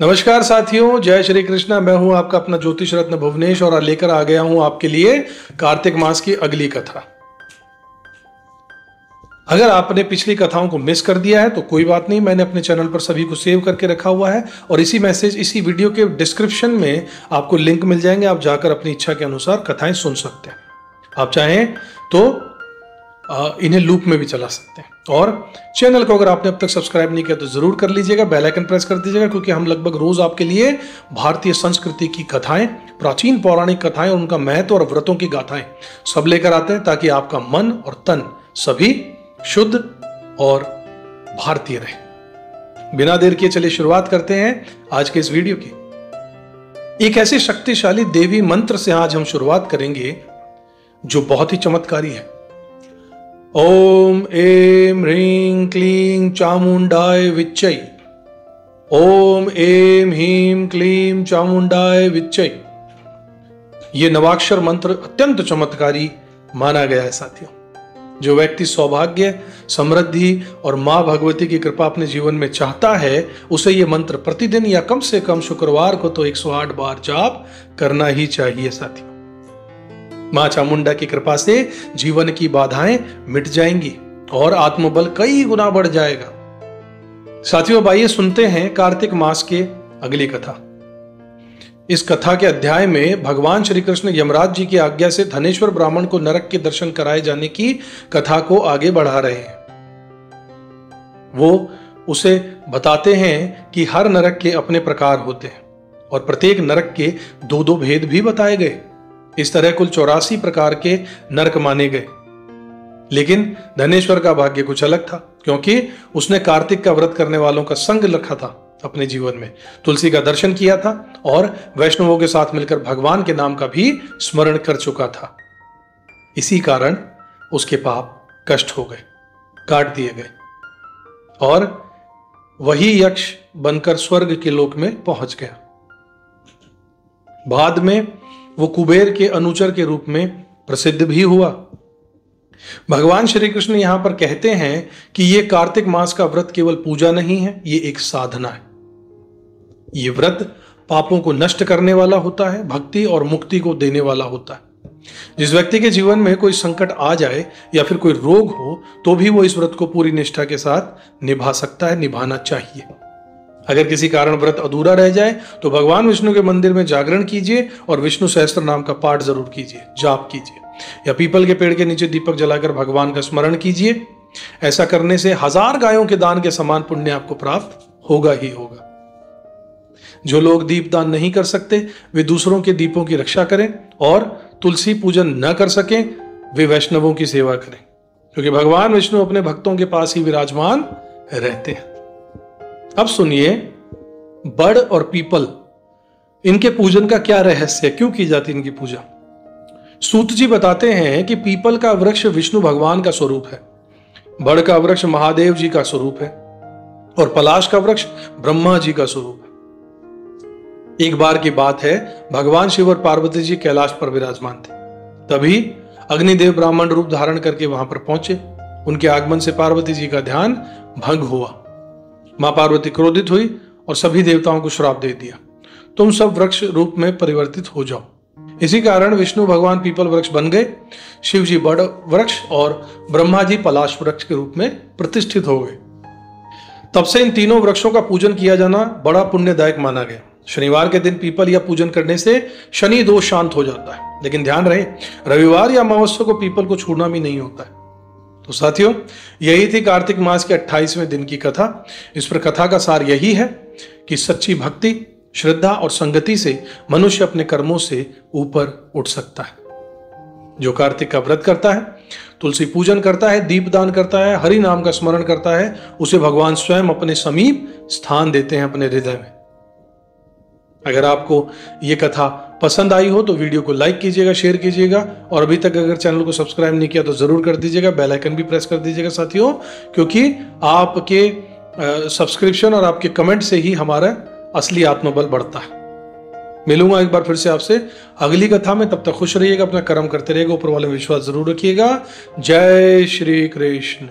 नमस्कार साथियों, जय श्री कृष्णा। मैं हूं आपका अपना ज्योतिष रत्न भुवनेश और लेकर आ गया हूं आपके लिए कार्तिक मास की अगली कथा। अगर आपने पिछली कथाओं को मिस कर दिया है तो कोई बात नहीं, मैंने अपने चैनल पर सभी को सेव करके रखा हुआ है और इसी वीडियो के डिस्क्रिप्शन में आपको लिंक मिल जाएंगे। आप जाकर अपनी इच्छा के अनुसार कथाएं सुन सकते हैं। आप चाहें तो इन्हें लूप में भी चला सकते हैं। और चैनल को अगर आपने अब तक सब्सक्राइब नहीं किया तो जरूर कर लीजिएगा, बेल आइकन प्रेस कर दीजिएगा, क्योंकि हम लगभग रोज आपके लिए भारतीय संस्कृति की कथाएं, प्राचीन पौराणिक कथाएं और उनका महत्व और व्रतों की गाथाएं सब लेकर आते हैं, ताकि आपका मन और तन सभी शुद्ध और भारतीय रहे। बिना देर किए चलिए शुरुआत करते हैं आज के इस वीडियो की। एक ऐसे शक्तिशाली देवी मंत्र से आज हम शुरुआत करेंगे जो बहुत ही चमत्कारी है। ओम ऐं ह्रीं क्लीं चामुंडाय विच्चै। ओम ऐं ह्रीं क्लीं चामुंडाय विच्चै। यह नवाक्षर मंत्र अत्यंत चमत्कारी माना गया है साथियों। जो व्यक्ति सौभाग्य, समृद्धि और मां भगवती की कृपा अपने जीवन में चाहता है, उसे यह मंत्र प्रतिदिन या कम से कम शुक्रवार को तो 108 बार जाप करना ही चाहिए साथियों। मां चामुंडा की कृपा से जीवन की बाधाएं मिट जाएंगी और आत्मबल कई गुना बढ़ जाएगा। साथियों, आइए सुनते हैं कार्तिक मास के अगली कथा। इस कथा के अध्याय में भगवान श्री कृष्ण यमराज जी की आज्ञा से धनेश्वर ब्राह्मण को नरक के दर्शन कराए जाने की कथा को आगे बढ़ा रहे हैं। वो उसे बताते हैं कि हर नरक के अपने प्रकार होते हैं और प्रत्येक नरक के दो दो भेद भी बताए गए। इस तरह कुल 84 प्रकार के नरक माने गए। लेकिन धनेश्वर का भाग्य कुछ अलग था, क्योंकि उसने कार्तिक का व्रत करने वालों का संग रखा था अपने जीवन में, तुलसी का दर्शन किया था और वैष्णवों के साथ मिलकर भगवान के नाम का भी स्मरण कर चुका था। इसी कारण उसके पाप कष्ट हो गए, काट दिए गए और वही यक्ष बनकर स्वर्ग के लोक में पहुंच गया। बाद में वो कुबेर के अनुचर के रूप में प्रसिद्ध भी हुआ। भगवान श्री कृष्ण यहां पर कहते हैं कि यह कार्तिक मास का व्रत केवल पूजा नहीं है, ये एक साधना है। ये व्रत पापों को नष्ट करने वाला होता है, भक्ति और मुक्ति को देने वाला होता है। जिस व्यक्ति के जीवन में कोई संकट आ जाए या फिर कोई रोग हो तो भी वो इस व्रत को पूरी निष्ठा के साथ निभा सकता है, निभाना चाहिए। अगर किसी कारण व्रत अधूरा रह जाए तो भगवान विष्णु के मंदिर में जागरण कीजिए और विष्णु सहस्त्र नाम का पाठ जरूर कीजिए, जाप कीजिए, या पीपल के पेड़ के नीचे दीपक जलाकर भगवान का स्मरण कीजिए। ऐसा करने से 1000 गायों के दान के समान पुण्य आपको प्राप्त होगा ही होगा। जो लोग दीप दान नहीं कर सकते वे दूसरों के दीपों की रक्षा करें और तुलसी पूजन न कर सकें वे वैष्णवों की सेवा करें, क्योंकि भगवान विष्णु अपने भक्तों के पास ही विराजमान रहते हैं। अब सुनिए, बड़ और पीपल, इनके पूजन का क्या रहस्य है, क्यों की जाती इनकी पूजा। सूत जी बताते हैं कि पीपल का वृक्ष विष्णु भगवान का स्वरूप है, बड़ का वृक्ष महादेव जी का स्वरूप है और पलाश का वृक्ष ब्रह्मा जी का स्वरूप है। एक बार की बात है, भगवान शिव और पार्वती जी कैलाश पर विराजमान थे। तभी अग्निदेव ब्राह्मण रूप धारण करके वहां पर पहुंचे। उनके आगमन से पार्वती जी का ध्यान भंग हुआ। मां पार्वती क्रोधित हुई और सभी देवताओं को श्राप दे दिया, तुम सब वृक्ष रूप में परिवर्तित हो जाओ। इसी कारण विष्णु भगवान पीपल वृक्ष बन गए, शिव जी बड़ वृक्ष और ब्रह्मा जी पलाश वृक्ष के रूप में प्रतिष्ठित हो गए। तब से इन तीनों वृक्षों का पूजन किया जाना बड़ा पुण्यदायक माना गया। शनिवार के दिन पीपल या पूजन करने से शनि दोष शांत हो जाता है, लेकिन ध्यान रहे रविवार या अमावस्या को पीपल को छूना भी नहीं होता है। तो साथियों, यही थी कार्तिक मास के 28वें दिन की कथा। इस पर कथा का सार यही है कि सच्ची भक्ति, श्रद्धा और संगति से मनुष्य अपने कर्मों से ऊपर उठ सकता है। जो कार्तिक का व्रत करता है, तुलसी पूजन करता है, दीपदान करता है, हरि नाम का स्मरण करता है, उसे भगवान स्वयं अपने समीप स्थान देते हैं अपने हृदय में। अगर आपको ये कथा पसंद आई हो तो वीडियो को लाइक कीजिएगा, शेयर कीजिएगा और अभी तक अगर चैनल को सब्सक्राइब नहीं किया तो जरूर कर दीजिएगा, बेल आइकन भी प्रेस कर दीजिएगा साथियों, क्योंकि आपके सब्सक्रिप्शन और आपके कमेंट से ही हमारा असली आत्मबल बढ़ता है। मिलूंगा एक बार फिर से आपसे अगली कथा में, तब तक खुश रहिएगा, अपना कर्म करते रहिएगा, ऊपर वाले में विश्वास जरूर रखिएगा। जय श्री कृष्ण।